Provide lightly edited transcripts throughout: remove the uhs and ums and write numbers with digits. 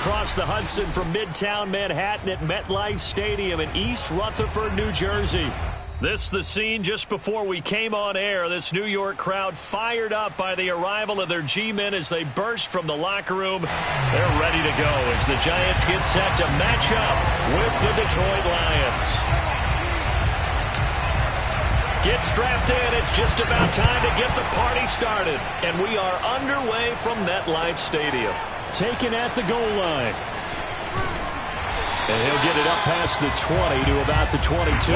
across the Hudson from Midtown Manhattan at MetLife Stadium in East Rutherford, New Jersey. This the scene just before we came on air. This New York crowd fired up by the arrival of their G-men as they burst from the locker room. They're ready to go as the Giants get set to match up with the Detroit Lions. Get strapped in. It's just about time to get the party started. And we are underway from MetLife Stadium. Taken at the goal line. And he'll get it up past the 20 to about the 22.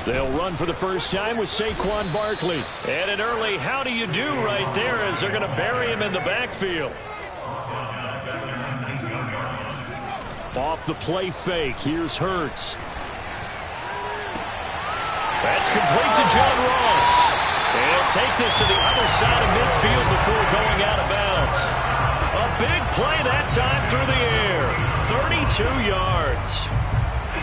They'll run for the first time with Saquon Barkley. And an early how do you do right there as they're going to bury him in the backfield. Off the play fake. Here's Hurts. That's complete to John Ross. And he'll take this to the other side of midfield before going out of bounds. A big play that time through the air. 32 yards.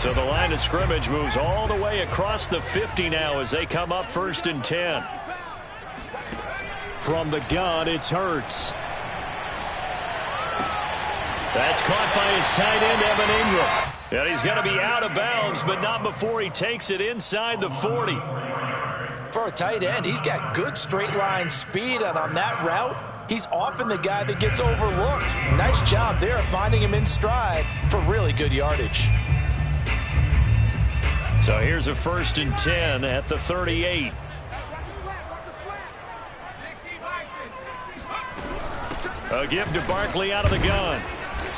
So the line of scrimmage moves all the way across the 50 now as they come up 1st and 10. From the gun, it's Hurts. That's caught by his tight end, Evan Ingram. And he's going to be out of bounds, but not before he takes it inside the 40. For a tight end, he's got good straight line speed, and on that route, he's often the guy that gets overlooked. Nice job there of finding him in stride for really good yardage. So here's a 1st and 10 at the 38. A give to Barkley out of the gun.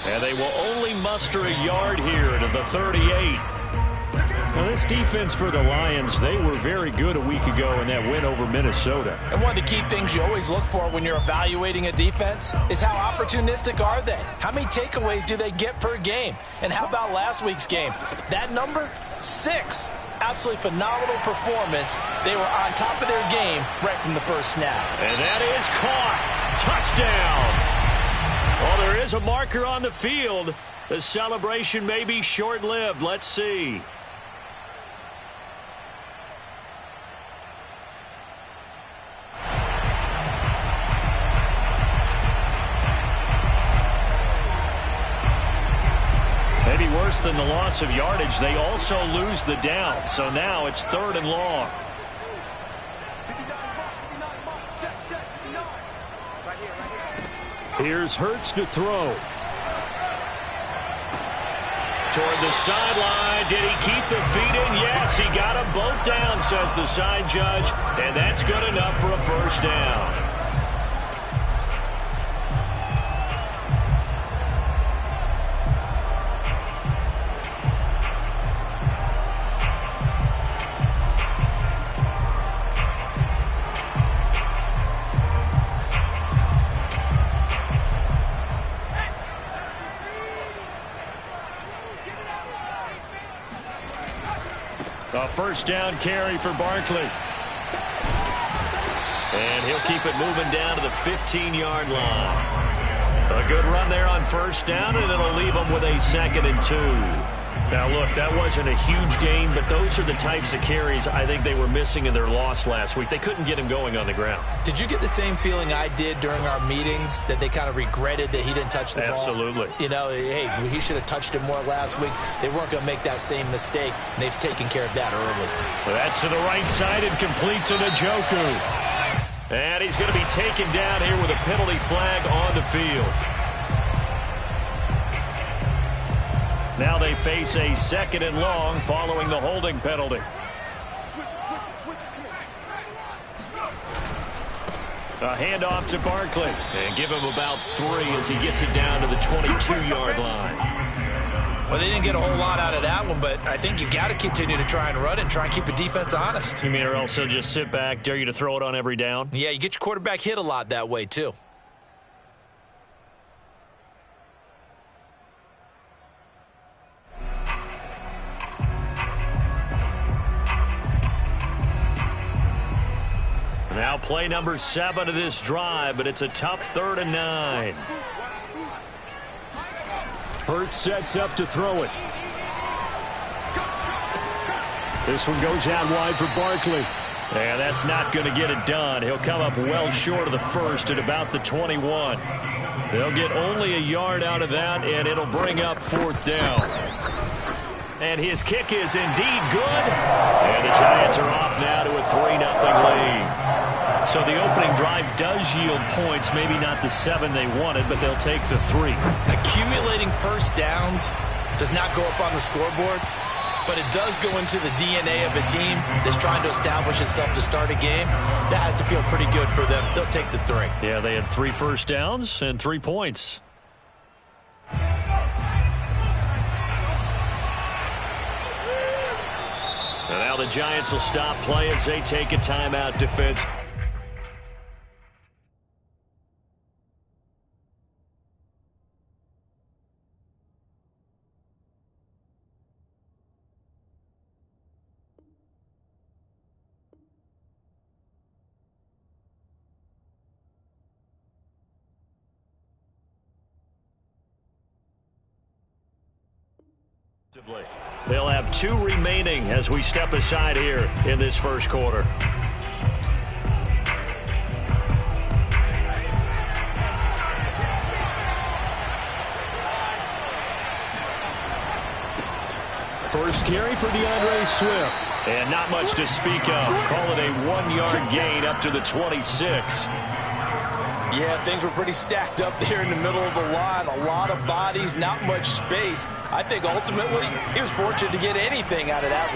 And they will only muster a yard here to the 38. Now this defense for the Lions, they were very good a week ago in that win over Minnesota. And one of the key things you always look for when you're evaluating a defense is how opportunistic are they? How many takeaways do they get per game? And how about last week's game? That number? 6. Absolutely phenomenal performance. They were on top of their game right from the first snap. And that is caught. Touchdown. Well, there is a marker on the field. The celebration may be short-lived. Let's see. Maybe worse than the loss of yardage, they also lose the down. So now it's 3rd and long. Here's Hurts to throw. Toward the sideline. Did he keep the feet in? Yes, he got them both down, says the side judge. And that's good enough for a first down. A first down carry for Barkley. And he'll keep it moving down to the 15-yard line. A good run there on first down, and it'll leave them with a 2nd and 2. Now, look, that wasn't a huge gain, but those are the types of carries I think they were missing in their loss last week. They couldn't get him going on the ground. Did you get the same feeling I did during our meetings, that they kind of regretted that he didn't touch the ball? Absolutely. You know, hey, he should have touched it more last week. They weren't going to make that same mistake, and they've taken care of that early. Well, that's to the right side and complete to Njoku. And he's going to be taken down here with a penalty flag on the field. Now they face a 2nd and long following the holding penalty. A handoff to Barkley. And give him about 3 as he gets it down to the 22-yard line. Well, they didn't get a whole lot out of that one, but I think you got to continue to try and run and try and keep the defense honest. You mean or also just sit back, dare you to throw it on every down? Yeah, you get your quarterback hit a lot that way, too. Now play number 7 of this drive, but it's a tough 3rd and 9. Hurts sets up to throw it. This one goes out wide for Barkley. Yeah, that's not going to get it done. He'll come up well short of the first at about the 21. They'll get only a yard out of that, and it'll bring up 4th down. And his kick is indeed good. And the Giants are off now to a 3-0 lead. So the opening drive does yield points, maybe not the 7 they wanted, but they'll take the 3. Accumulating first downs does not go up on the scoreboard, but it does go into the DNA of a team that's trying to establish itself to start a game. That has to feel pretty good for them. They'll take the 3. Yeah, they had 3 first downs and 3 points. And now the Giants will stop play as they take a timeout defense. They'll have 2 remaining as we step aside here in this first quarter. First carry for DeAndre Swift. And not much to speak of. Call it a 1-yard gain up to the 26. Yeah, things were pretty stacked up there in the middle of the line. A lot of bodies, not much space. I think ultimately he was fortunate to get anything out of that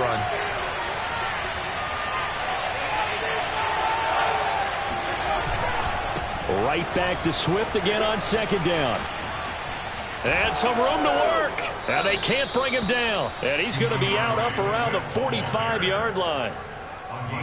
run. Right back to Swift again on 2nd down. And some room to work. And they can't bring him down. And he's going to be out up around the 45-yard line.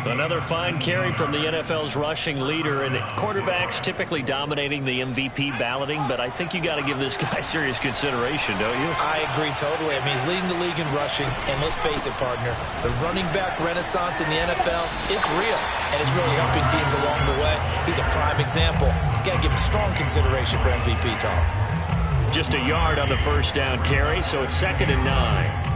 Another fine carry from the NFL's rushing leader, and quarterbacks typically dominating the MVP balloting, but I think you got to give this guy serious consideration, don't you? I agree totally. I mean, he's leading the league in rushing, and let's face it, partner, the running back renaissance in the NFL, it's real, and it's really helping teams along the way. He's a prime example. Got to give him strong consideration for MVP talk. Just a yard on the first down carry, so it's 2nd and 9.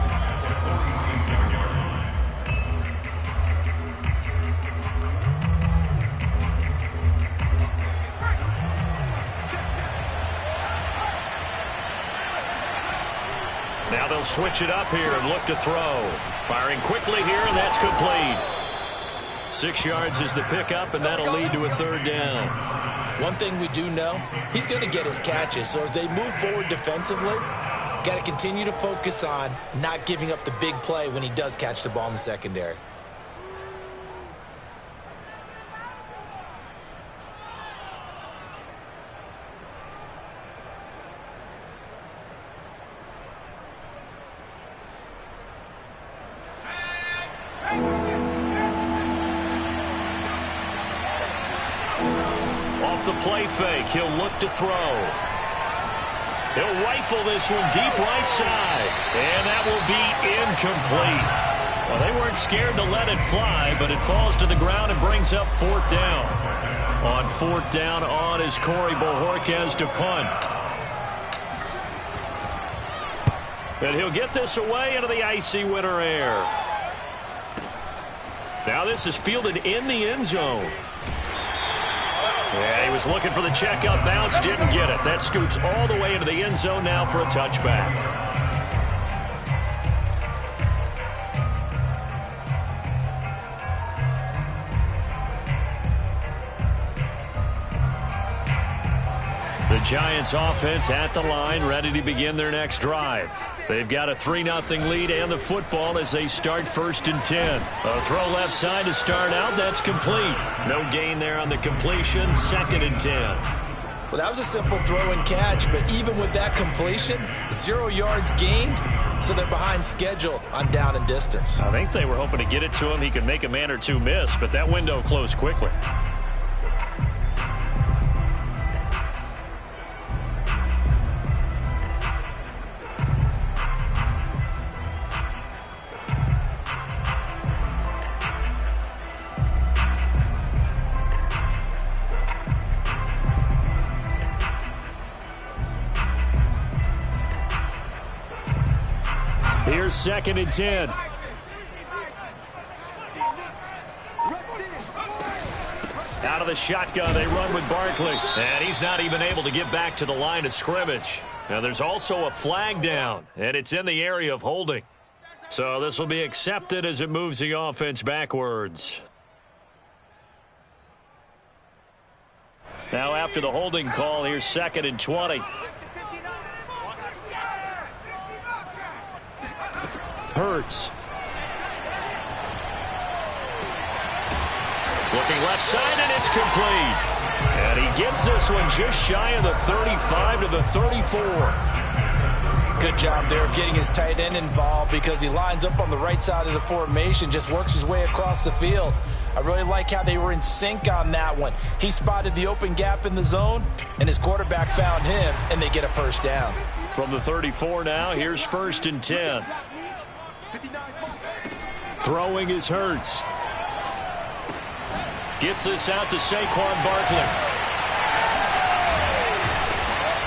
Now they'll switch it up here and look to throw. Firing quickly here, and that's complete. 6 yards is the pickup, and that'll lead to a 3rd down. One thing we do know, he's going to get his catches. So as they move forward defensively, got to continue to focus on not giving up the big play when he does catch the ball in the secondary. Off the play fake, he'll look to throw. He'll rifle this one deep right side. And that will be incomplete. Well, they weren't scared to let it fly, but it falls to the ground and brings up 4th down. On 4th down on is Corey Bojorquez to punt. And he'll get this away into the icy winter air. Now this is fielded in the end zone. Yeah, he was looking for the checkup bounce, didn't get it. That scoots all the way into the end zone now for a touchback. The Giants offense at the line, ready to begin their next drive. They've got a 3-0 lead and the football as they start 1st and 10. A throw left side to start out. That's complete. No gain there on the completion. 2nd and 10. Well, that was a simple throw and catch, but even with that completion, 0 yards gained, so they're behind schedule on down and distance. I think they were hoping to get it to him. He could make a man or two miss, but that window closed quickly. Here's 2nd and 10. Out of the shotgun, they run with Barkley. And he's not even able to get back to the line of scrimmage. Now, there's also a flag down, and it's in the area of holding. So this will be accepted as it moves the offense backwards. Now, after the holding call, here's 2nd and 20. Hurts. Looking left side, and it's complete. And he gets this one just shy of the 35 to the 34. Good job there of getting his tight end involved because he lines up on the right side of the formation, just works his way across the field. I really like how they were in sync on that one. He spotted the open gap in the zone, and his quarterback found him, and they get a first down. From the 34 now, here's 1st and 10. Throwing is Hurts. Gets this out to Saquon Barkley.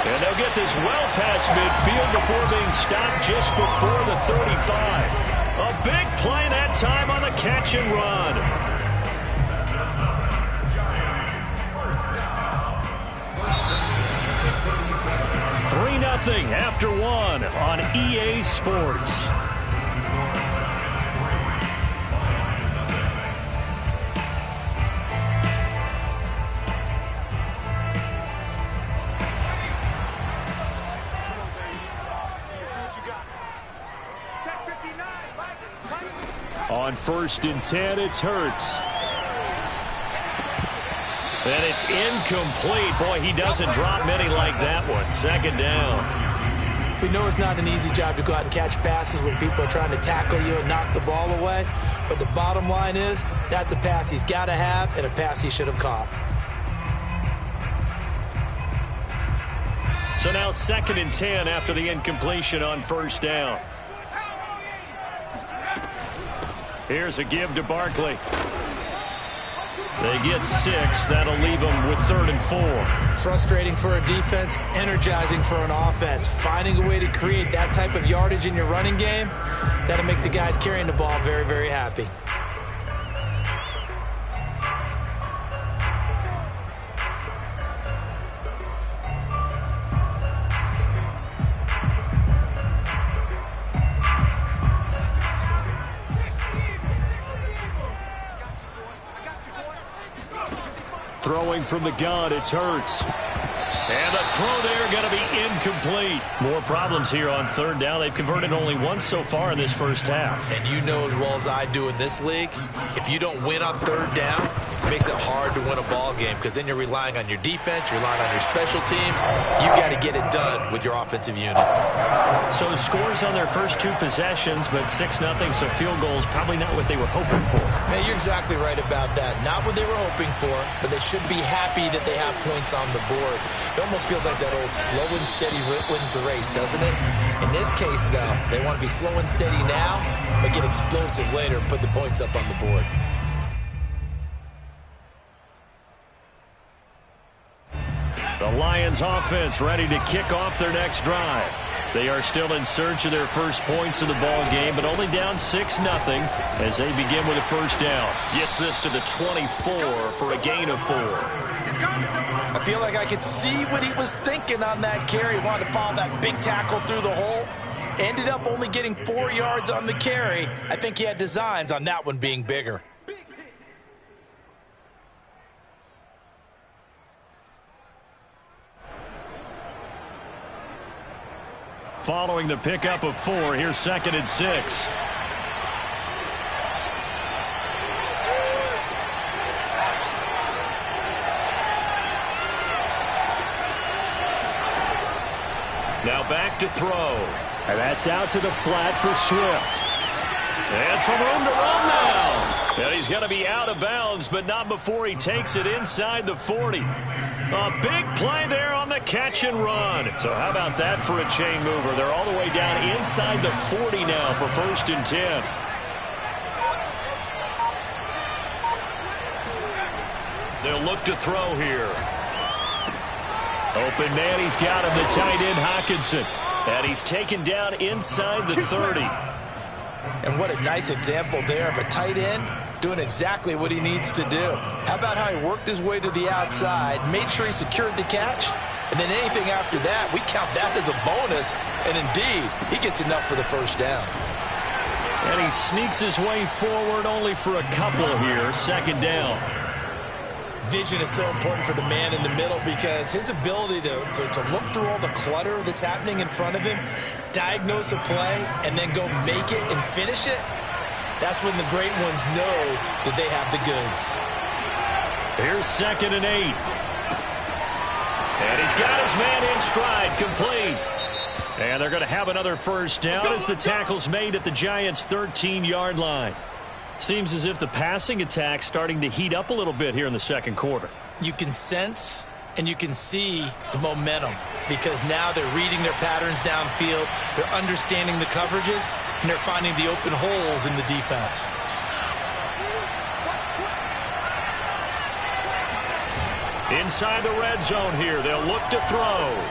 And they'll get this well past midfield before being stopped just before the 35. A big play that time on the catch and run. 3-0 after 1 on EA Sports. On 1st and 10, it's Hurts. And it's incomplete. Boy, he doesn't drop many like that one. 2nd down. We know it's not an easy job to go out and catch passes when people are trying to tackle you and knock the ball away. But the bottom line is, that's a pass he's got to have and a pass he should have caught. So now 2nd and 10 after the incompletion on 1st down. Here's a give to Barkley. They get 6. That'll leave them with 3rd and 4. Frustrating for a defense, energizing for an offense. Finding a way to create that type of yardage in your running game, that'll make the guys carrying the ball very, very happy. Throwing from the gun, it's Hurts. And the throw there going to be incomplete. More problems here on 3rd down. They've converted only once so far in this first half. And you know as well as I do in this league, if you don't win on 3rd down, it makes it hard to win a ball game because then you're relying on your defense, you're relying on your special teams. You got to get it done with your offensive unit. So scores on their first 2 possessions, but 6-0, so field goals probably not what they were hoping for. Man, you're exactly right about that. Not what they were hoping for, but they should be happy that they have points on the board. It almost feels like that old slow and steady wins the race, doesn't it? In this case, though, they want to be slow and steady now, but get explosive later and put the points up on the board. The Lions offense ready to kick off their next drive. They are still in search of their first points of the ball game, but only down 6-0 as they begin with a first down. Gets this to the 24 for a gain of 4. I feel like I could see what he was thinking on that carry. Wanted to follow that big tackle through the hole. Ended up only getting 4 yards on the carry. I think he had designs on that one being bigger. Following the pickup of 4, here's 2nd and 6. back to throw. And that's out to the flat for Swift. And some room to run now. And he's going to be out of bounds, but not before he takes it inside the 40. A big play there on the catch and run. So how about that for a chain mover? They're all the way down inside the 40 now for 1st and 10. They'll look to throw here. Open man, he's got him, the tight end Hockenson. And he's taken down inside the 30. And what a nice example there of a tight end doing exactly what he needs to do. How about how he worked his way to the outside, made sure he secured the catch, and then anything after that, we count that as a bonus. And indeed, he gets enough for the first down. And he sneaks his way forward only for a couple here, 2nd down. Vision is so important for the man in the middle because his ability to look through all the clutter that's happening in front of him, diagnose a play, and then go make it and finish it, that's when the great ones know that they have the goods. Here's 2nd and 8. And he's got his man in stride, complete. And they're going to have another first down as the tackle's made at the Giants' 13-yard line. Seems as if the passing attack's starting to heat up a little bit here in the 2nd quarter. You can sense and you can see the momentum because now they're reading their patterns downfield, they're understanding the coverages, and they're finding the open holes in the defense. Inside the red zone here, they'll look to throw.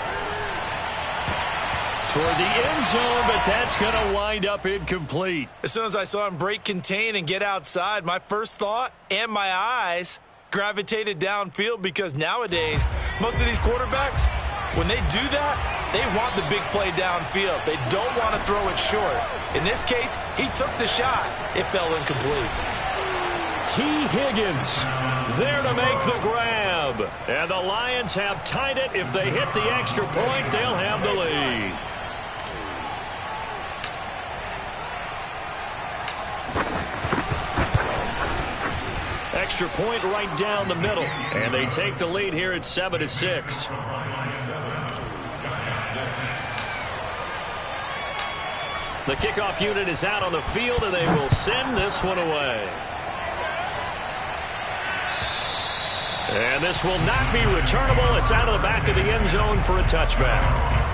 Toward the end zone, but that's going to wind up incomplete. As soon as I saw him break contain and get outside, my first thought and my eyes gravitated downfield because nowadays, most of these quarterbacks, when they do that, they want the big play downfield. They don't want to throw it short. In this case, he took the shot. It fell incomplete. T. Higgins there to make the grab. And the Lions have tied it. If they hit the extra point, they'll have the lead. Extra point right down the middle. And they take the lead here at 7-6. The kickoff unit is out on the field, and they will send this one away. And this will not be returnable. It's out of the back of the end zone for a touchback.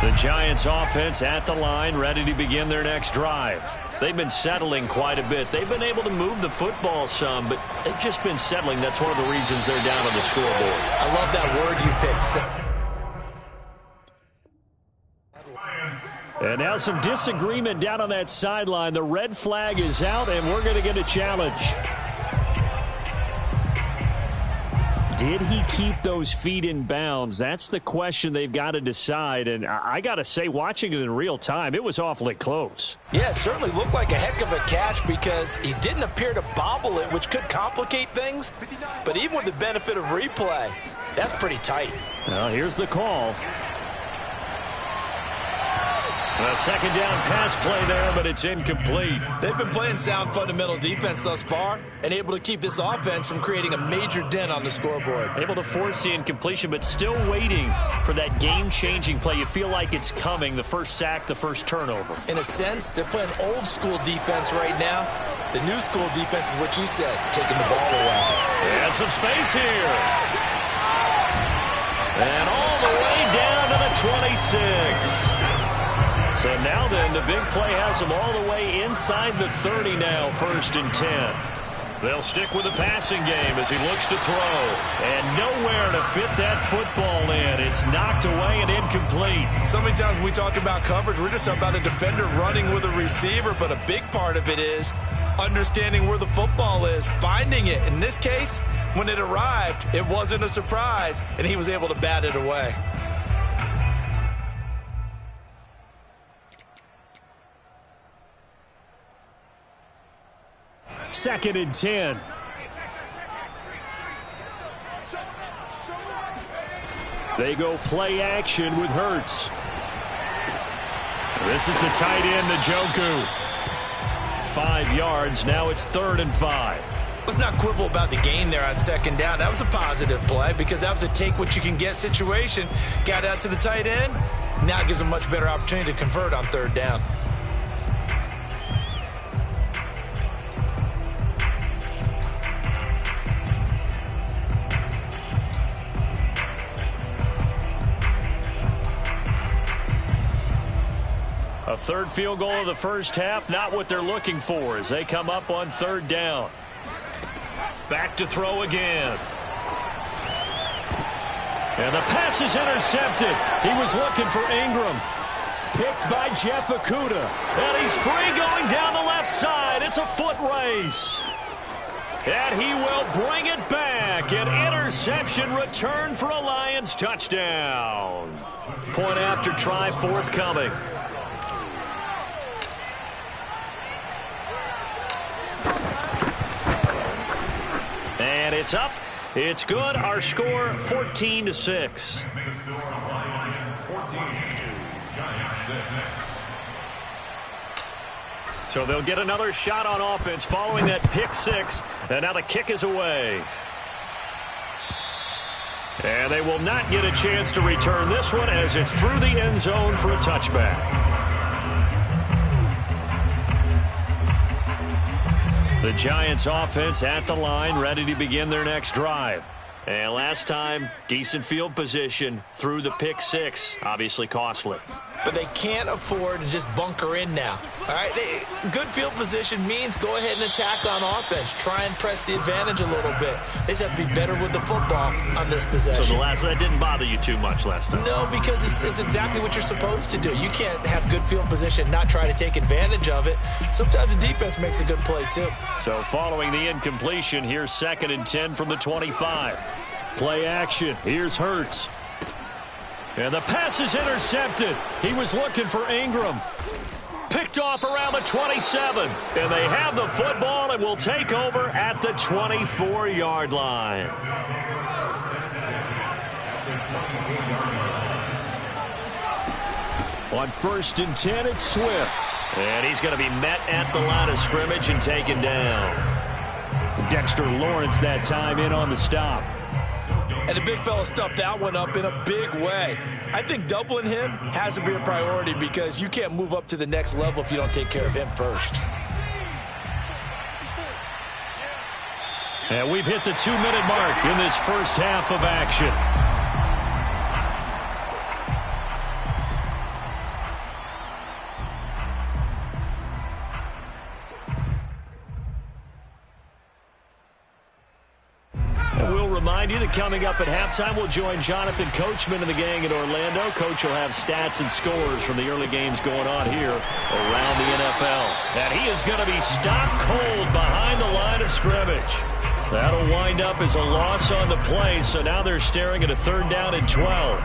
The Giants offense at the line, ready to begin their next drive. They've been settling quite a bit. They've been able to move the football some, but they've just been settling. That's one of the reasons they're down on the scoreboard. I love that word you picked. And now some disagreement down on that sideline. The red flag is out, and we're going to get a challenge. Did he keep those feet in bounds? That's the question they've got to decide. And I got to say, watching it in real time, it was awfully close. Yeah, it certainly looked like a heck of a catch because he didn't appear to bobble it, which could complicate things. But even with the benefit of replay, that's pretty tight. Well, here's the call. A 2nd down pass play there, but it's incomplete. They've been playing sound fundamental defense thus far and able to keep this offense from creating a major dent on the scoreboard. Able to force the incompletion, but still waiting for that game-changing play. You feel like it's coming, the first sack, the first turnover. In a sense, they're playing old-school defense right now. The new school defense is what you said, taking the ball away. And some space here. And all the way down to the 26. So now then, the big play has them all the way inside the 30 now, 1st and 10. They'll stick with the passing game as he looks to throw. And nowhere to fit that football in. It's knocked away and incomplete. So many times when we talk about coverage, we're just about a defender running with a receiver, but a big part of it is understanding where the football is, finding it. In this case, when it arrived, it wasn't a surprise, and he was able to bat it away. Second and 10. They go play action with Hurts. This is the tight end, Njoku. 5 yards. Now it's 3rd and 5. Let's not quibble about the gain there on 2nd down. That was a positive play because that was a take-what-you-can-get situation. Got out to the tight end. Now it gives a much better opportunity to convert on 3rd down. A 3rd field goal of the first half, not what they're looking for as they come up on 3rd down. Back to throw again. And the pass is intercepted. He was looking for Ingram. Picked by Jeff Okudah. And he's free going down the left side. It's a foot race. And he will bring it back. An interception return for a Lions touchdown. Point after try forthcoming. And it's up. It's good. Our score 14-6. So they'll get another shot on offense following that pick 6. And now the kick is away. And they will not get a chance to return this one as it's through the end zone for a touchback. The Giants offense at the line, ready to begin their next drive. And last time, decent field position through the pick 6, obviously costly. But they can't afford to just bunker in now. All right, good field position means go ahead and attack on offense. Try and press the advantage a little bit. They just have to be better with the football on this possession. So that didn't bother you too much last time? No, because it's exactly what you're supposed to do. You can't have good field position and not try to take advantage of it. Sometimes the defense makes a good play, too. So following the incompletion, here's 2nd and 10 from the 25. Play action. Here's Hurts. And the pass is intercepted. He was looking for Ingram. Picked off around the 27. And they have the football and will take over at the 24-yard line. On 1st and 10, it's Swift. And he's going to be met at the line of scrimmage and taken down. Dexter Lawrence that time in on the stop. And the big fella stuffed that one up in a big way. I think doubling him has to be a priority because you can't move up to the next level if you don't take care of him first. And we've hit the 2-minute mark in this first half of action. Remind you that coming up at halftime, we'll join Jonathan Coachman and the gang in Orlando. Coach will have stats and scores from the early games going on here around the NFL. And he is going to be stopped cold behind the line of scrimmage. That'll wind up as a loss on the play, so now they're staring at a 3rd down and 12.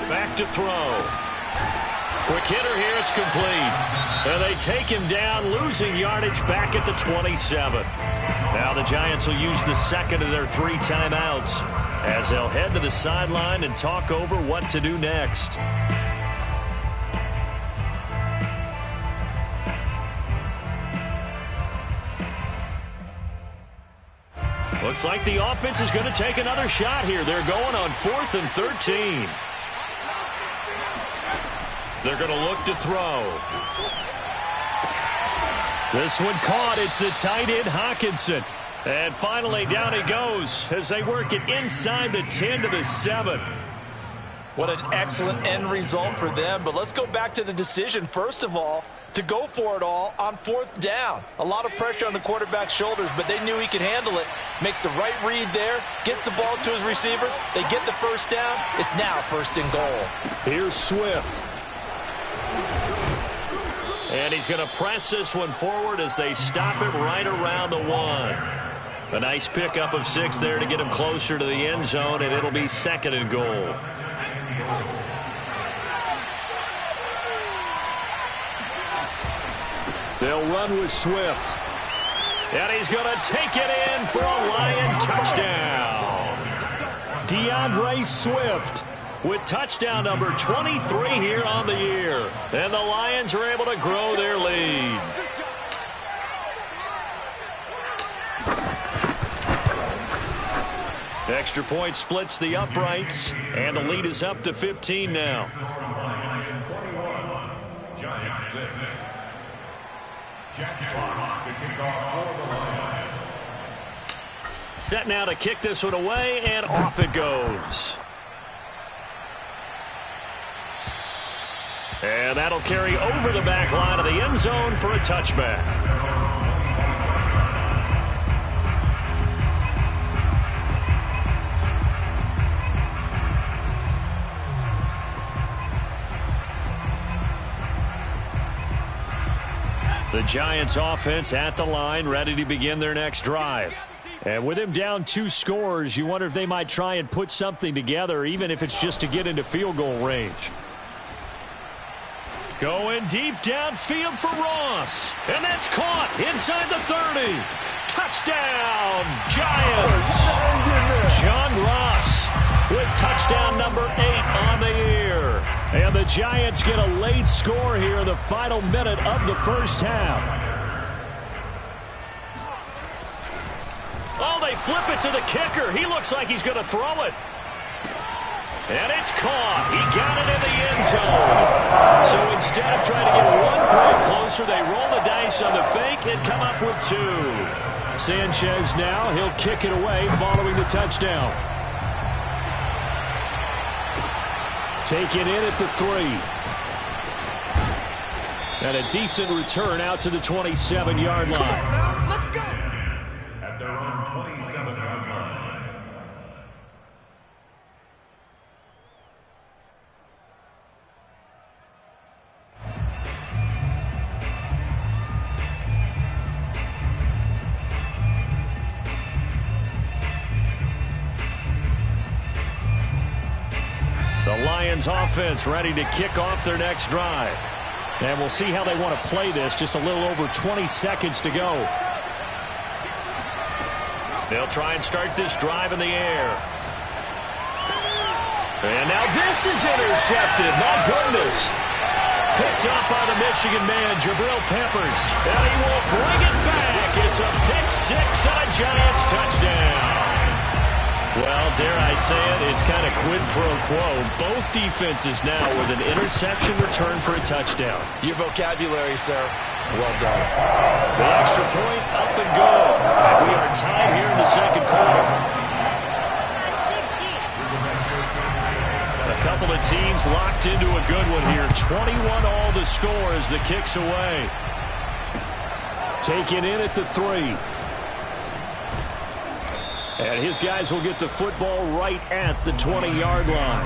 Back to throw. Quick hitter here, it's complete. And they take him down, losing yardage back at the 27. Now the Giants will use the 2nd of their 3 timeouts as they'll head to the sideline and talk over what to do next. Looks like the offense is going to take another shot here. They're going on 4th and 13. They're going to look to throw. This one caught. It's the tight end, Hockenson. And finally, down he goes as they work it inside the 10 to the 7. What an excellent end result for them. But let's go back to the decision, first of all, to go for it all on 4th down. A lot of pressure on the quarterback's shoulders, but they knew he could handle it. Makes the right read there, gets the ball to his receiver. They get the first down. It's now 1st and goal. Here's Swift. And he's going to press this one forward as they stop it right around the 1. A nice pickup of 6 there to get him closer to the end zone, and it'll be 2nd and goal. They'll run with Swift. And he's going to take it in for a Lion touchdown. DeAndre Swift with touchdown number 23 here on the year. And the Lions are able to grow their lead. Extra point splits the uprights, and the lead is up to 15 now. Giants 6. Jack Fox to kick off for the Lions. Set now to kick this one away, and off it goes. And that'll carry over the back line of the end zone for a touchback. The Giants offense at the line, ready to begin their next drive. And with him down 2 scores, you wonder if they might try and put something together, even if it's just to get into field goal range. Going deep downfield for Ross. And that's caught inside the 30. Touchdown, Giants. John Ross with touchdown number 8 on the year. And the Giants get a late score here in the final minute of the first half. Oh, they flip it to the kicker. He looks like he's going to throw it. And it's caught. He got it in the end zone. So instead of trying to get 1 point closer, they roll the dice on the fake and come up with 2. Sanchez now, he'll kick it away following the touchdown. Taken in at the 3. And a decent return out to the 27-yard line. Let's go. At their own 27-yard line. The Lions offense ready to kick off their next drive. And we'll see how they want to play this. Just a little over 20 seconds to go. They'll try and start this drive in the air. And now this is intercepted. My goodness. Picked up by the Michigan man, Jabril Peppers. And he will bring it back. It's a pick-6 and a Giants touchdown. Well, dare I say it, it's kind of quid pro quo. Both defenses now with an interception return for a touchdown. Your vocabulary, sir. Well done. The extra point up and good. And we are tied here in the second quarter. A couple of teams locked into a good one here. 21 all the score as the kick's away. Taken in at the 3. And his guys will get the football right at the 20-yard line.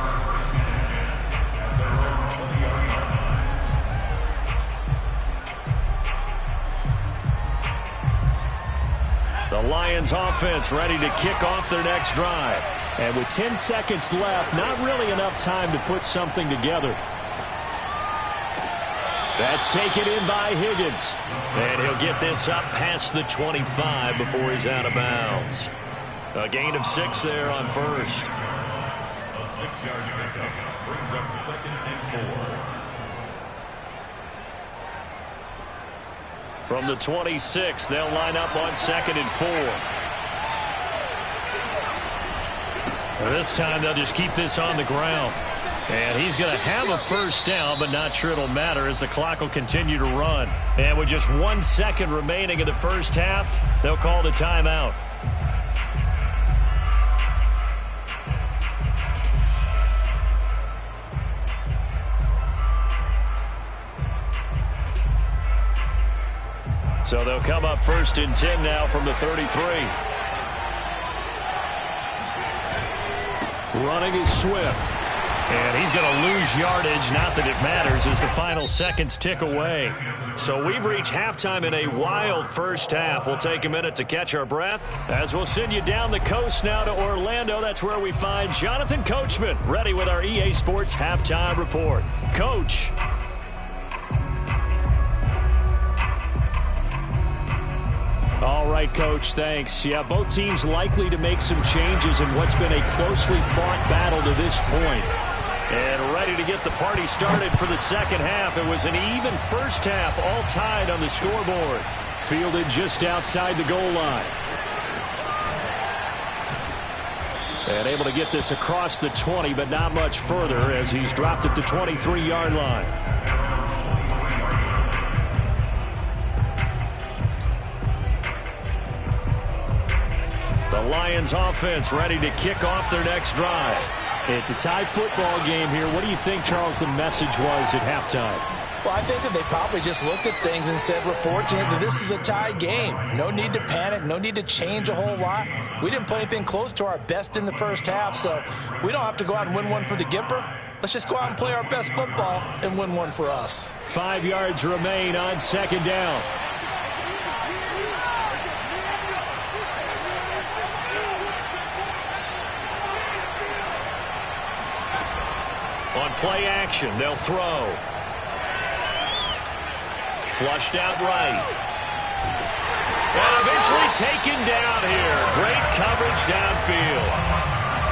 The Lions offense ready to kick off their next drive. And with 10 seconds left, not really enough time to put something together. That's taken in by Higgins. And he'll get this up past the 25 before he's out of bounds. A gain of 6 there on first. A 6-yard pickup brings up 2nd and 4. From the 26, they'll line up on 2nd and 4. This time they'll just keep this on the ground. And he's going to have a first down, but not sure it'll matter as the clock will continue to run. And with just 1 second remaining in the first half, they'll call the timeout. So they'll come up 1st and 10 now from the 33. Running is Swift. And he's going to lose yardage, not that it matters, as the final seconds tick away. So we've reached halftime in a wild first half. We'll take a minute to catch our breath as we'll send you down the coast now to Orlando. That's where we find Jonathan Coachman, ready with our EA Sports Halftime Report. Coach. All right, Coach, thanks. Yeah, both teams likely to make some changes in what's been a closely fought battle to this point. And ready to get the party started for the second half. It was an even first half, all tied on the scoreboard. Fielded just outside the goal line. And able to get this across the 20, but not much further as he's dropped at the 23-yard line. The Lions offense ready to kick off their next drive. It's a tie football game here. What do you think, Charles, the message was at halftime? Well, I think that they probably just looked at things and said, we're fortunate that this is a tie game. No need to panic. No need to change a whole lot. We didn't play anything close to our best in the first half, so we don't have to go out and win one for the Gipper. Let's just go out and play our best football and win one for us. 5 yards remain on second down. On play action, they'll throw. Flushed out right. And eventually taken down here. Great coverage downfield.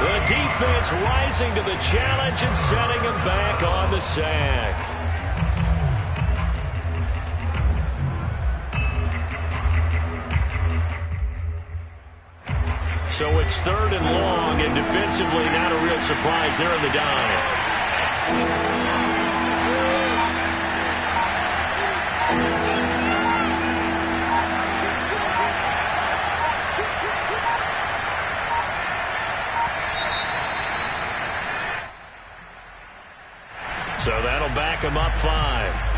The defense rising to the challenge and setting him back on the sack. So it's 3rd and long, and defensively not a real surprise there in the dive. So that'll back him up 5.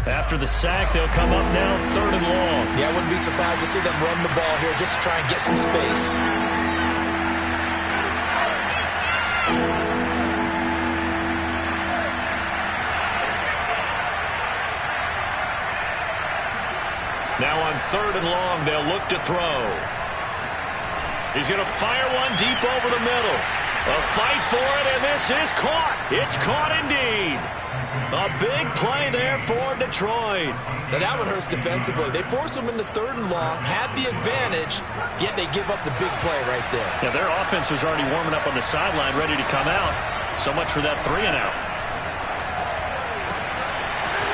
After the sack, they'll come up now 3rd and long. Yeah, I wouldn't be surprised to see them run the ball here just to try and get some space. Now on 3rd and long, they'll look to throw. He's going to fire one deep over the middle. A fight for it, and this is caught. It's caught indeed. A big play there for Detroit. Now that one hurts defensively. They force him into 3rd and long, had the advantage, yet they give up the big play right there. Yeah, their offense was already warming up on the sideline, ready to come out. So much for that 3 and out.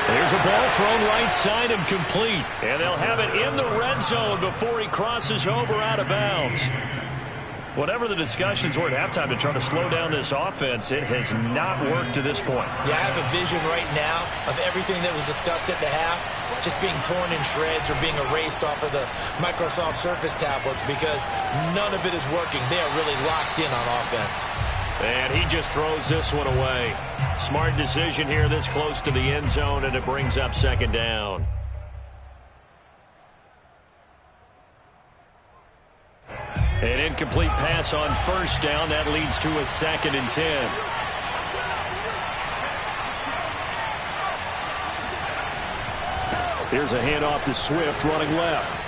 There's a ball thrown right side and complete. And they'll have it in the red zone before he crosses over out of bounds. Whatever the discussions were at halftime to try to slow down this offense, it has not worked to this point. Yeah, I have a vision right now of everything that was discussed at the half just being torn in shreds or being erased off of the Microsoft Surface tablets because none of it is working. They are really locked in on offense. And he just throws this one away. Smart decision here this close to the end zone, and it brings up 2nd down. An incomplete pass on 1st down. That leads to a 2nd and 10. Here's a handoff to Swift running left.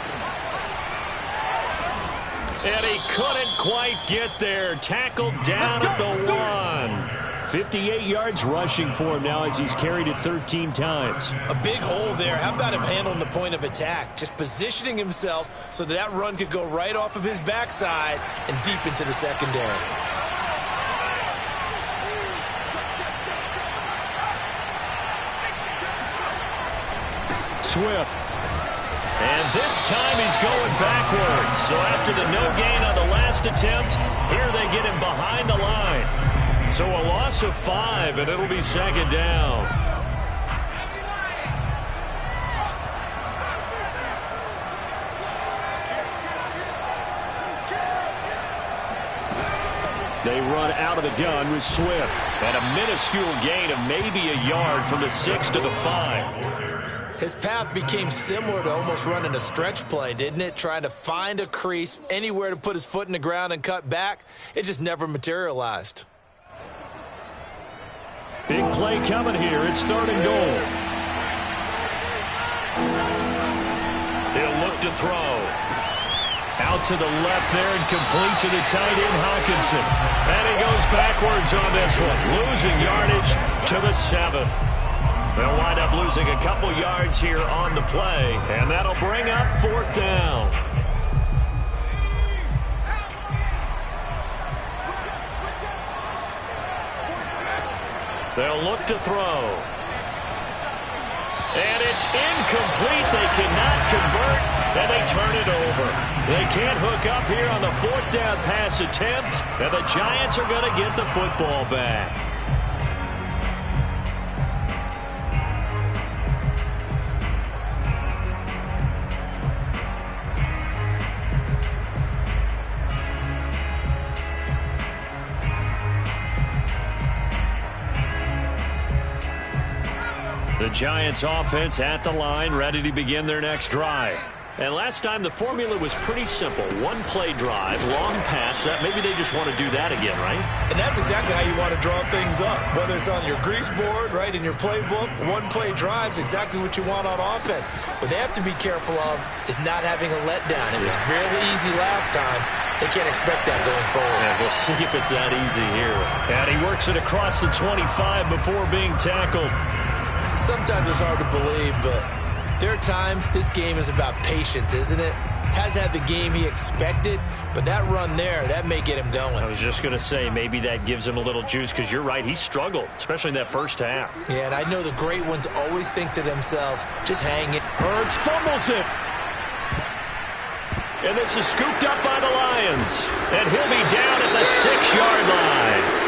And he couldn't quite get there. Tackled down at the 1. 58 yards rushing for him now as he's carried it 13 times. A big hole there. How about him handling the point of attack? Just positioning himself so that run could go right off of his backside and deep into the secondary. Swift. And this time he's going backwards. So after the no gain on the last attempt, here they get him behind the line. So a loss of 5, and it'll be 2nd down. They run out of the gun with Swift. And a minuscule gain of maybe a yard from the 6 to the 5. His path became similar to almost running a stretch play, didn't it? Trying to find a crease, anywhere to put his foot in the ground and cut back. It just never materialized. Big play coming here. It's 3rd and goal. He'll look to throw. Out to the left there and complete to the tight end, Hawkinson. And he goes backwards on this one, losing yardage to the 7. They'll wind up losing a couple yards here on the play, and that'll bring up 4th down. They'll look to throw. And it's incomplete. They cannot convert, and they turn it over. They can't hook up here on the 4th down pass attempt, and the Giants are going to get the football back. The Giants offense at the line, ready to begin their next drive. And last time the formula was pretty simple. One play drive, long pass. That maybe they just want to do that again, right? And that's exactly how you want to draw things up. Whether it's on your grease board, right, in your playbook, one play drive is exactly what you want on offense. What they have to be careful of is not having a letdown. It was really easy last time. They can't expect that going forward. Yeah, we'll see if it's that easy here. And he works it across the 25 before being tackled. Sometimes it's hard to believe, but there are times this game is about patience, isn't it? Has had the game he expected, but that run there, that may get him going. I was just going to say, maybe that gives him a little juice, because you're right, he struggled, especially in that first half. Yeah, and I know the great ones always think to themselves, just hang it. Hurts fumbles it. And this is scooped up by the Lions. And he'll be down at the 6-yard line.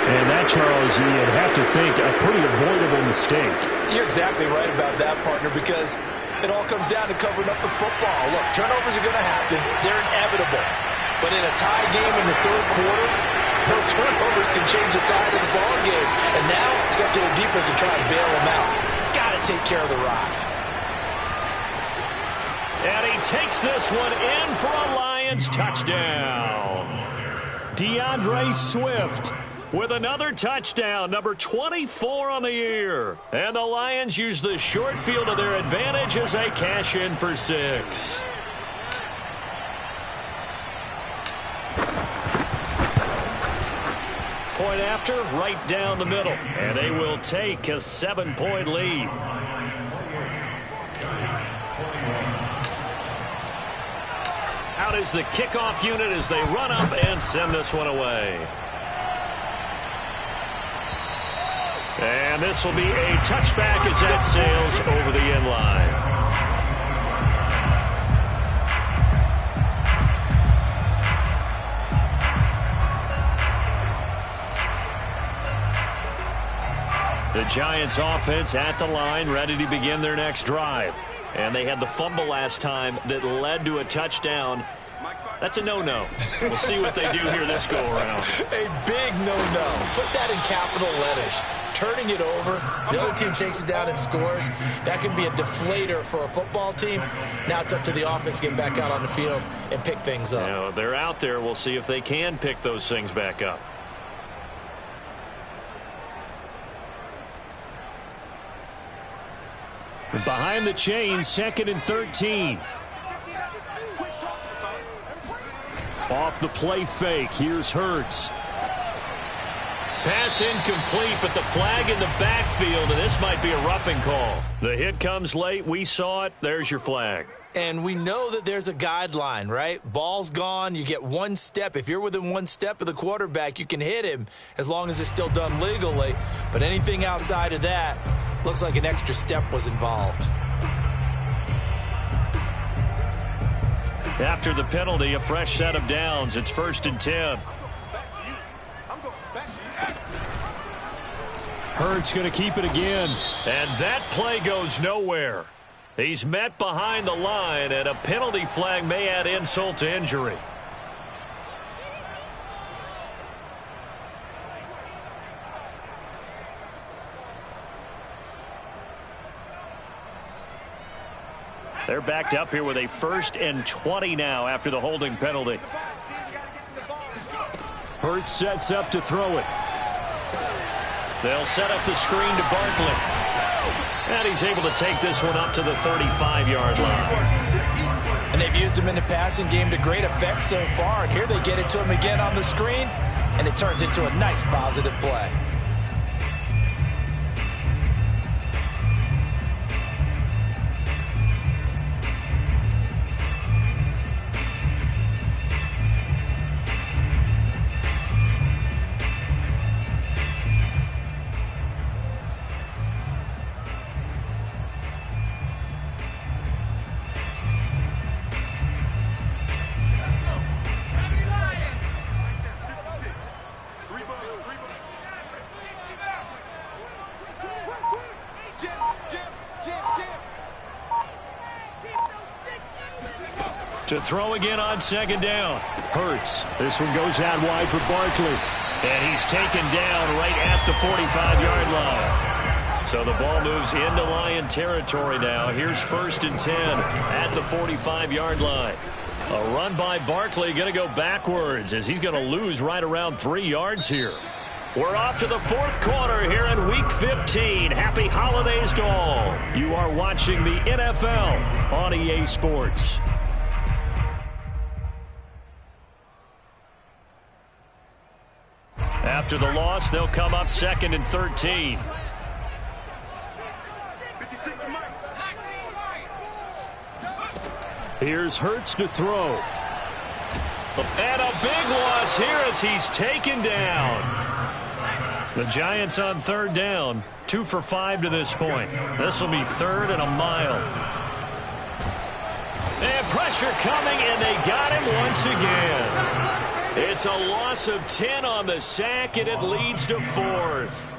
And that, Charles, you'd have to think a pretty avoidable mistake. You're exactly right about that, partner, because it all comes down to covering up the football. Look, turnovers are going to happen. They're inevitable. But in a tie game in the 3rd quarter, those turnovers can change the tide of the ball game. And now it's up to the defense to try and bail them out. Got to take care of the rock. And he takes this one in for a Lions touchdown. DeAndre Swift with another touchdown, number 24 on the year. And the Lions use the short field to their advantage as they cash in for 6. Point after, right down the middle. And they will take a 7-point lead. Out is the kickoff unit as they run up and send this one away. And this will be a touchback as that sails over the end line. The Giants offense at the line, ready to begin their next drive. And they had the fumble last time that led to a touchdown. That's a no-no. We'll see what they do here this go-around. A big no-no. Put that in capital letters. Turning it over, the other team takes it down and scores. That can be a deflator for a football team. Now it's up to the offense to get back out on the field and pick things up. You know, they're out there. We'll see if they can pick those things back up. Behind the chains, 2nd and 13. Off the play fake, here's Hurts. Pass incomplete, but the flag in the backfield, and this might be a roughing call. The hit comes late. We saw it. There's your flag. And we know that there's a guideline, right? Ball's gone. You get 1 step. If you're within 1 step of the quarterback, you can hit him as long as it's still done legally. But anything outside of that, looks like an extra step was involved. After the penalty, a fresh set of downs. It's 1st and 10. Hurts going to keep it again. And that play goes nowhere. He's met behind the line, and a penalty flag may add insult to injury. They're backed up here with a 1st and 20 now after the holding penalty. Hurts sets up to throw it. They'll set up the screen to Barkley. And he's able to take this one up to the 35-yard line. And they've used him in the passing game to great effect so far. And here they get it to him again on the screen, and it turns into a nice positive play. To throw again on second down. Hurts. This one goes out wide for Barkley. And he's taken down right at the 45-yard line. So the ball moves into Lion territory now. Here's 1st and 10 at the 45-yard line. A run by Barkley going to go backwards as he's going to lose right around 3 yards here. We're off to the 4th quarter here in Week 15. Happy holidays to all. You are watching the NFL on EA Sports. After the loss, they'll come up 2nd and 13. Here's Hurts to throw. And a big loss here as he's taken down. The Giants on 3rd down. 2 for 5 to this point. This will be 3rd and a mile. And pressure coming, and they got him once again. It's a loss of 10 on the sack, and it leads to 4th.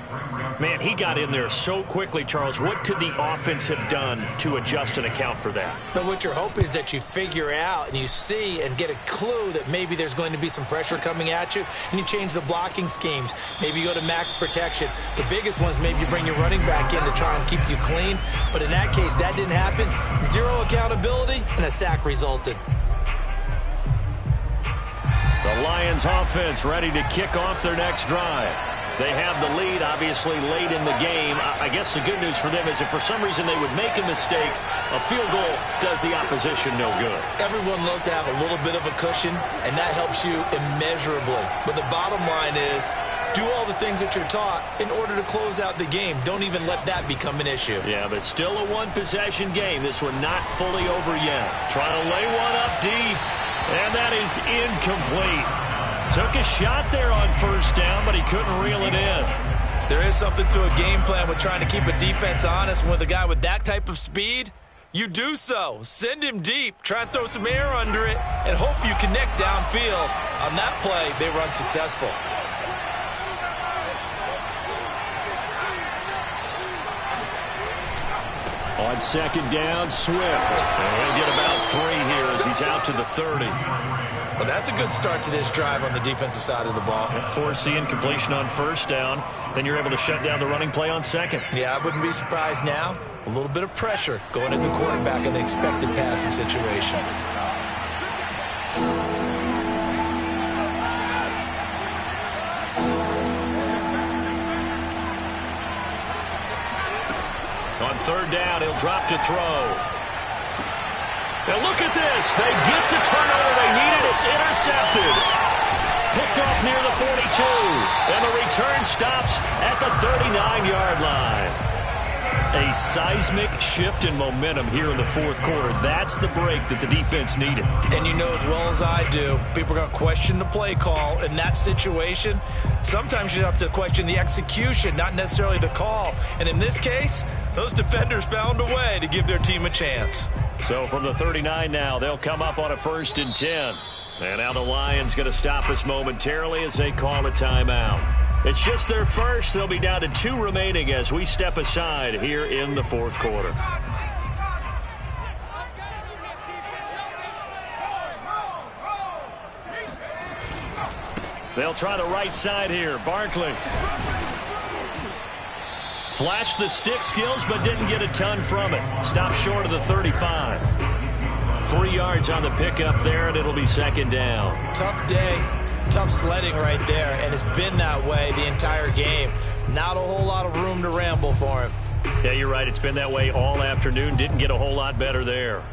Man, he got in there so quickly, Charles. What could the offense have done to adjust and account for that? But what you're hoping is that you figure out and you see and get a clue that maybe there's going to be some pressure coming at you, and you change the blocking schemes. Maybe you go to max protection. The biggest ones, maybe you bring your running back in to try and keep you clean. But in that case, that didn't happen. 0 accountability, and a sack resulted. The Lions offense ready to kick off their next drive. They have the lead, obviously, late in the game. I guess the good news for them is if for some reason they would make a mistake, a field goal does the opposition no good. Everyone loves to have a little bit of a cushion, and that helps you immeasurably. But the bottom line is, do all the things that you're taught in order to close out the game. Don't even let that become an issue. Yeah, but still a one-possession game. This one not fully over yet. Trying to lay one up deep, and that is incomplete. Took a shot there on 1st down, but he couldn't reel it in. There is something to a game plan with trying to keep a defense honest. With a guy with that type of speed, you do so. Send him deep, try and throw some air under it, and hope you connect downfield. On that play, they were unsuccessful. On 2nd down, Swift. And he'll get about 3 here as he's out to the 30. Well, that's a good start to this drive on the defensive side of the ball. Force incompletion on 1st down. Then you're able to shut down the running play on 2nd. Yeah, I wouldn't be surprised now. A little bit of pressure going at the quarterback in the expected passing situation. On 3rd down, he'll drop to throw. Now look at this. They get the turnover they needed. It's intercepted. Picked off near the 42. And the return stops at the 39-yard line. A seismic shift in momentum here in the 4th quarter. That's the break that the defense needed. And you know as well as I do, people are going to question the play call in that situation. Sometimes you have to question the execution, not necessarily the call. And in this case, those defenders found a way to give their team a chance. So from the 39 now, they'll come up on a 1st and 10. And now the Lions going to stop us momentarily as they call a timeout. It's just their first. They'll be down to 2 remaining as we step aside here in the 4th quarter. They'll try the right side here. Barkley. Flashed the stick skills, but didn't get a ton from it. Stopped short of the 35. 3 yards on the pickup there, and it'll be 2nd down. Tough day. Tough sledding right there, and it's been that way the entire game. Not a whole lot of room to ramble for him. Yeah, you're right. It's been that way all afternoon. Didn't get a whole lot better there.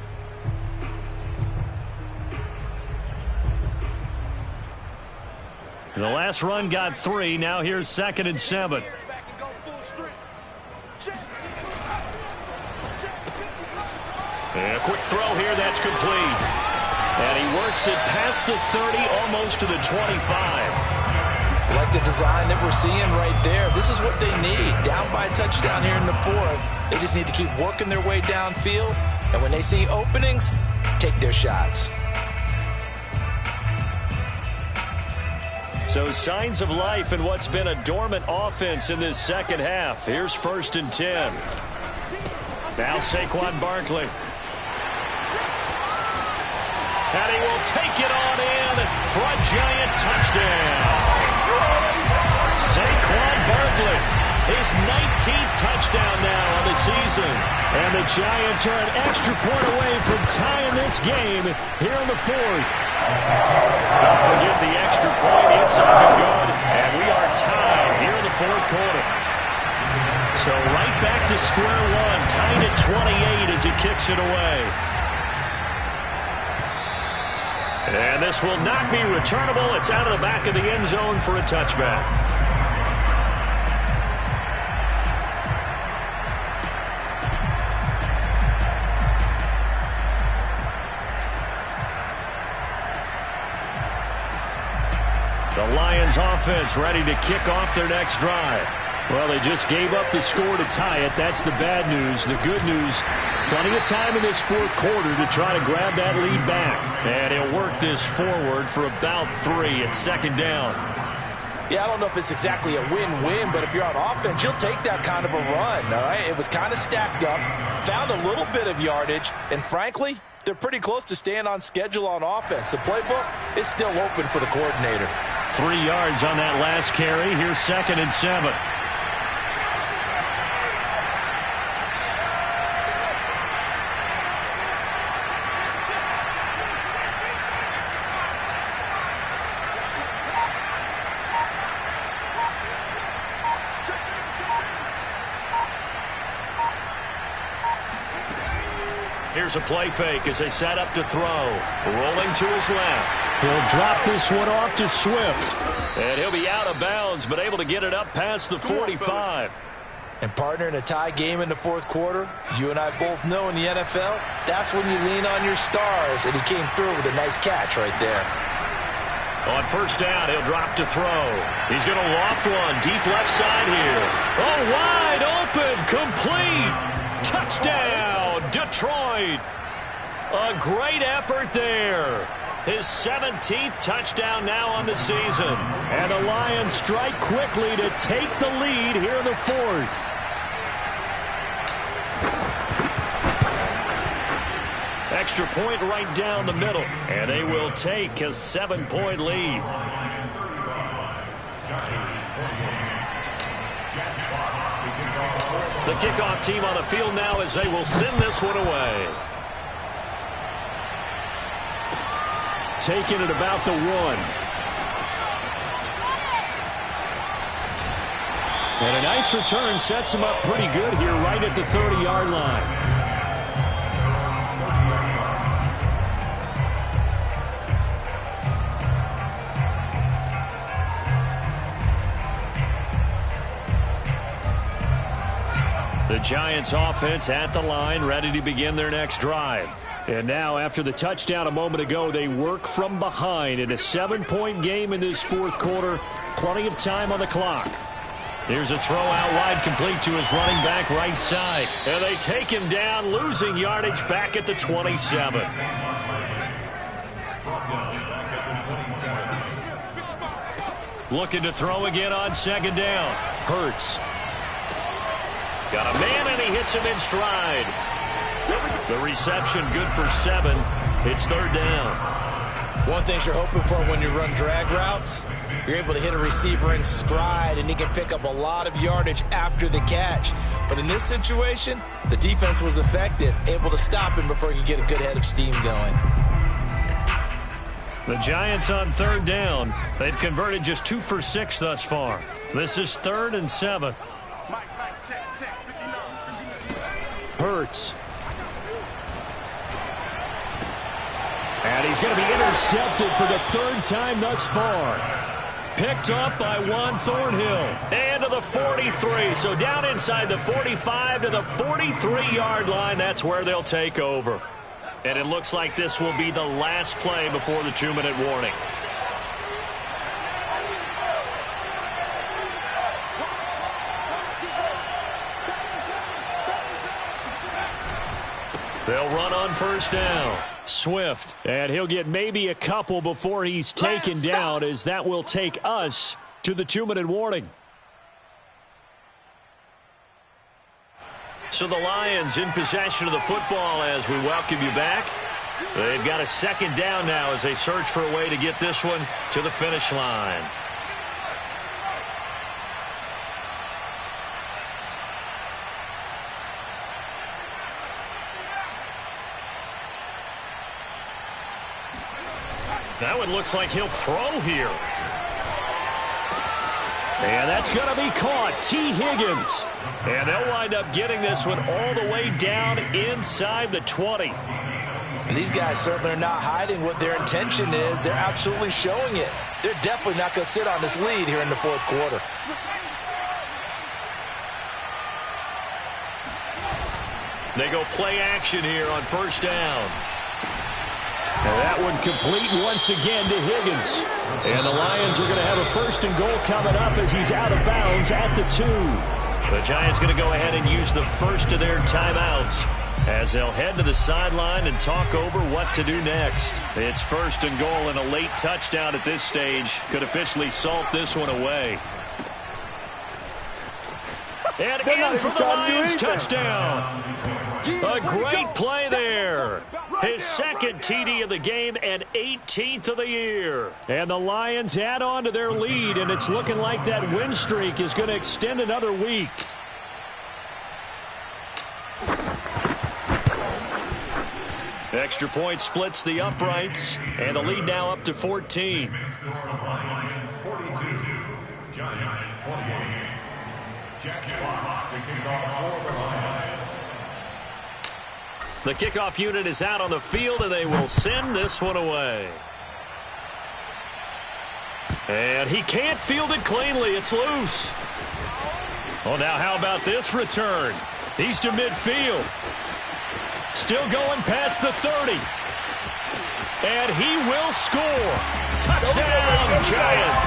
The last run got 3. Now here's 2nd and 7. And a quick throw here. That's complete. And he works it past the 30, almost to the 25. Like the design that we're seeing right there. This is what they need. Down by a touchdown here in the 4th. They just need to keep working their way downfield. And when they see openings, take their shots. So signs of life in what's been a dormant offense in this second half. Here's 1st and 10. Now Saquon Barkley. And he will take it on in for a giant touchdown. Saquon Barkley, his 19th touchdown now on the season. And the Giants are an extra point away from tying this game here in the 4th. Don't forget the extra point. It's up and good. And we are tied here in the 4th quarter. So right back to square one, tied at 28 as he kicks it away. And this will not be returnable. It's out of the back of the end zone for a touchback. The Lions offense ready to kick off their next drive. Well, they just gave up the score to tie it. That's the bad news. The good news, plenty of time in this 4th quarter to try to grab that lead back. And he'll work this forward for about 3 at 2nd down. Yeah, I don't know if it's exactly a win-win, but if you're on offense, you'll take that kind of a run, all right? It was kind of stacked up, found a little bit of yardage, and frankly, they're pretty close to staying on schedule on offense. The playbook is still open for the coordinator. 3 yards on that last carry. Here's 2nd and 7. Here's a play fake as they set up to throw. Rolling to his left. He'll drop this one off to Swift. And he'll be out of bounds, but able to get it up past the 45. And partner, in a tie game in the 4th quarter, you and I both know in the NFL, that's when you lean on your stars. And he came through with a nice catch right there. On 1st down, he'll drop to throw. He's going to loft one deep left side here. Oh, wide open, complete. Touchdown, Detroit. A great effort there. His 17th touchdown now on the season. And the Lions strike quickly to take the lead here in the 4th. Extra point right down the middle. And they will take a 7-point lead. The kickoff team on the field now as they will send this one away. Taking it about the 1. And a nice return sets him up pretty good here right at the 30-yard line. The Giants offense at the line, ready to begin their next drive. And now, after the touchdown a moment ago, they work from behind in a 7-point game in this 4th quarter. Plenty of time on the clock. Here's a throw out wide, complete to his running back right side. And they take him down, losing yardage back at the 27. Looking to throw again on 2nd down. Hurts. Got a man, and he hits him in stride. The reception good for 7. It's 3rd down. One thing you're hoping for when you run drag routes, you're able to hit a receiver in stride, and he can pick up a lot of yardage after the catch. But in this situation, the defense was effective, able to stop him before he could get a good head of steam going. The Giants on 3rd down. They've converted just 2 for 6 thus far. This is 3rd and 7. Hurts. And he's going to be intercepted for the 3rd time thus far. picked up by Juan Thornhill. And to the 43. So down inside the 45 to the 43-yard line. That's where they'll take over. And it looks like this will be the last play before the 2-minute warning. They'll run on first down. Swift. And he'll get maybe a couple before he's taken down, as that will take us to the 2-minute warning. So the Lions in possession of the football as we welcome you back. They've got a second down now as they search for a way to get this one to the finish line. That one looks like he'll throw here. And that's going to be caught. T. Higgins. And they'll wind up getting this one all the way down inside the 20. And these guys certainly are not hiding what their intention is. They're absolutely showing it. They're definitely not going to sit on this lead here in the fourth quarter. They go play action here on first down. And that one complete once again to Higgins. And the Lions are going to have a first and goal coming up as he's out of bounds at the 2. The Giants going to go ahead and use the first of their timeouts as they'll head to the sideline and talk over what to do next. It's first and goal, and a late touchdown at this stage could officially salt this one away. And in for the Lions touchdown. A great play there. His second TD of the game and 18th of the year. And the Lions add on to their lead, and it's looking like that win streak is going to extend another week. Extra point splits the uprights, and the lead now up to 14. Giants 28. Jack Fox to kick off for the Lions. The kickoff unit is out on the field, and they will send this one away. And he can't field it cleanly. It's loose. Well, now how about this return? He's to midfield. Still going past the 30. And he will score. Touchdown, Giants.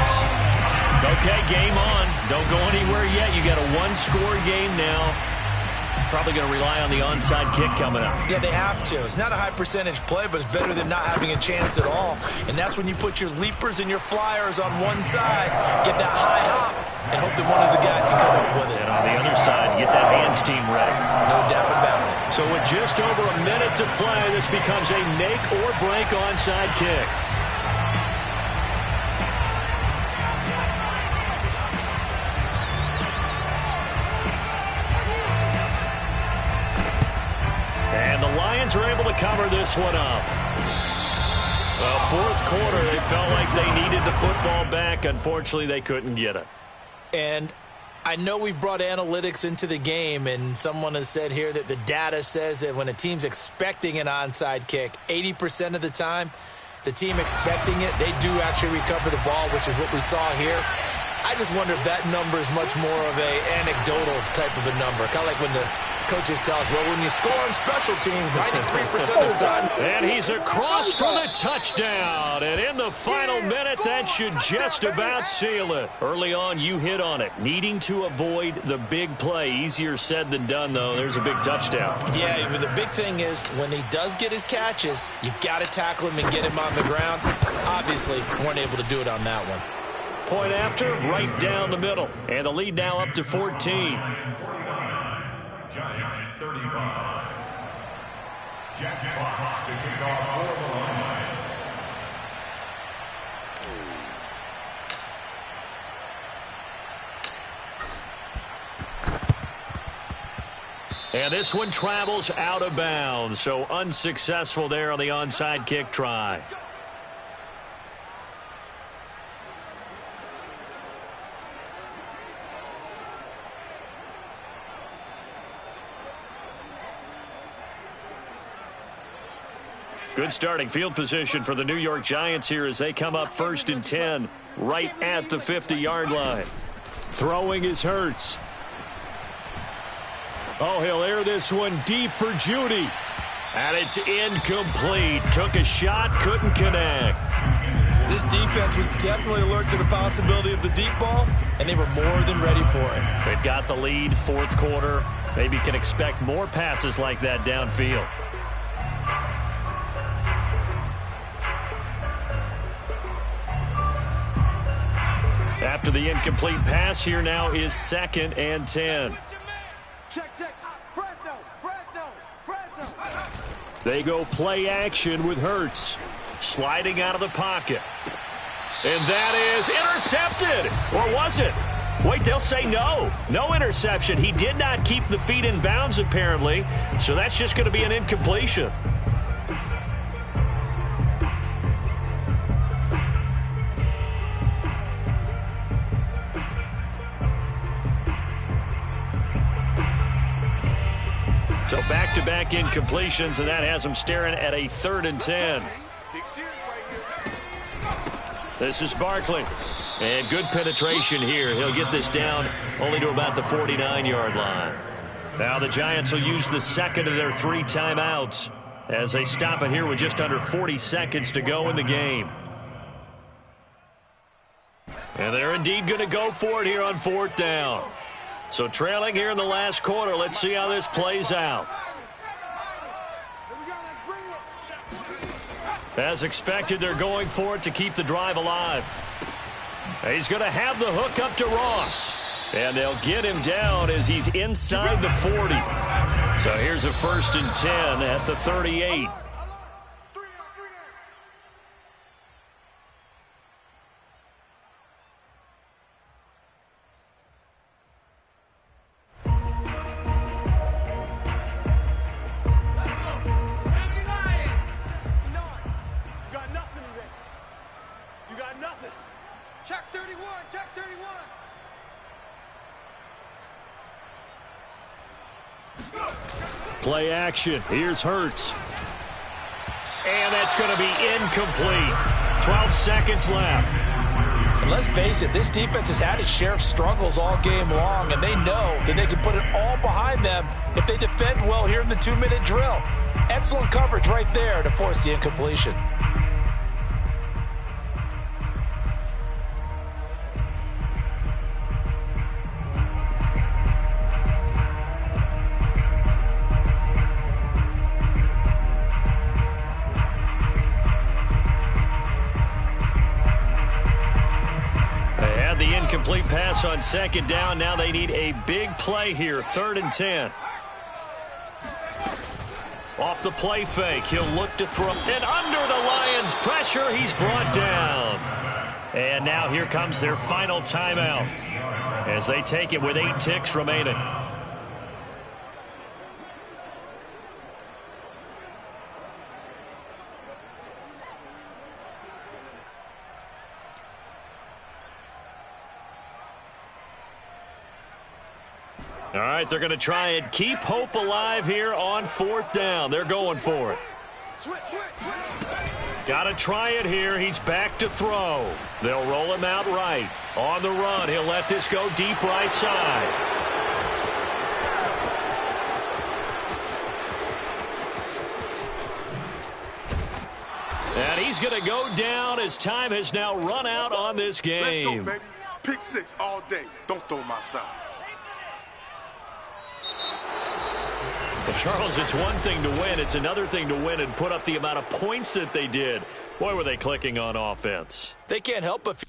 Okay, game on. Don't go anywhere yet. You got a one-score game now. Probably going to rely on the onside kick coming up. Yeah, they have to. It's not a high percentage play, but it's better than not having a chance at all. And that's when you put your leapers and your flyers on one side, get that high hop, and hope that one of the guys can come up with it. And on the other side, get that hands team ready. No doubt about it. So with just over a minute to play, this becomes a make or break onside kick. And the Lions are able to cover this one up. Well, fourth quarter, they felt like they needed the football back. Unfortunately, they couldn't get it. And I know we brought analytics into the game, and someone has said here that the data says that when a team's expecting an onside kick, 80% of the time, the team expecting it, they do actually recover the ball, which is what we saw here. I just wonder if that number is much more of a anecdotal type of a number, kind of like when the coaches tell us, well, when you score on special teams, 93% of the time. And he's across for the touchdown. And in the final minute, that should just about seal it. Early on, you hit on it. Needing to avoid the big play. Easier said than done, though. There's a big touchdown. Yeah, but the big thing is when he does get his catches, you've got to tackle him and get him on the ground. Obviously, weren't able to do it on that one. Point after, right down the middle. And the lead now up to 14. Giants 35. Jack Fox to kick off for the Lions. And this one travels out of bounds, so unsuccessful there on the onside kick try. Good starting field position for the New York Giants here as they come up 1st and 10. right at the 50-yard line. Throwing is Hurts. Oh, he'll air this one deep for Judy. And it's incomplete. Took a shot, couldn't connect. This defense was definitely alert to the possibility of the deep ball, and they were more than ready for it. They've got the lead, fourth quarter. Maybe can expect more passes like that downfield. After the incomplete pass, here now is 2nd and 10. Check. Fresno. They go play action with Hurts. Sliding out of the pocket. And that is intercepted. Or was it? Wait, they'll say no. No interception. He did not keep the feet in bounds, apparently. So that's just going to be an incompletion. So back-to-back incompletions, and that has them staring at a 3rd and 10. This is Barkley. And good penetration here. He'll get this down only to about the 49-yard line. Now the Giants will use the second of their 3 timeouts as they stop it here with just under 40 seconds to go in the game. And they're indeed going to go for it here on 4th down. So trailing here in the last quarter. Let's see how this plays out. As expected, they're going for it to keep the drive alive. He's going to have the hook up to Ross. And they'll get him down as he's inside the 40. So here's a 1st and 10 at the 38. Play action. Here's Hurts. And that's going to be incomplete. 12 seconds left. And let's face it, this defense has had its share of struggles all game long, and they know that they can put it all behind them if they defend well here in the 2-minute drill. Excellent coverage right there to force the incompletion. The incomplete pass on 2nd down. Now they need a big play here. 3rd and 10. Off the play fake. He'll look to throw. And under the Lions' pressure, he's brought down. And now here comes their final timeout as they take it with 8 ticks remaining. All right, they're going to try and keep hope alive here on 4th down. They're going for it. Got to try it here. He's back to throw. They'll roll him out right. On the run, he'll let this go deep right side. And he's going to go down as time has now run out on this game. Let's go, baby. Pick 6 all day. Don't throw my side. Well, Charles, it's one thing to win. It's another thing to win and put up the amount of points that they did. Boy, were they clicking on offense. They can't help but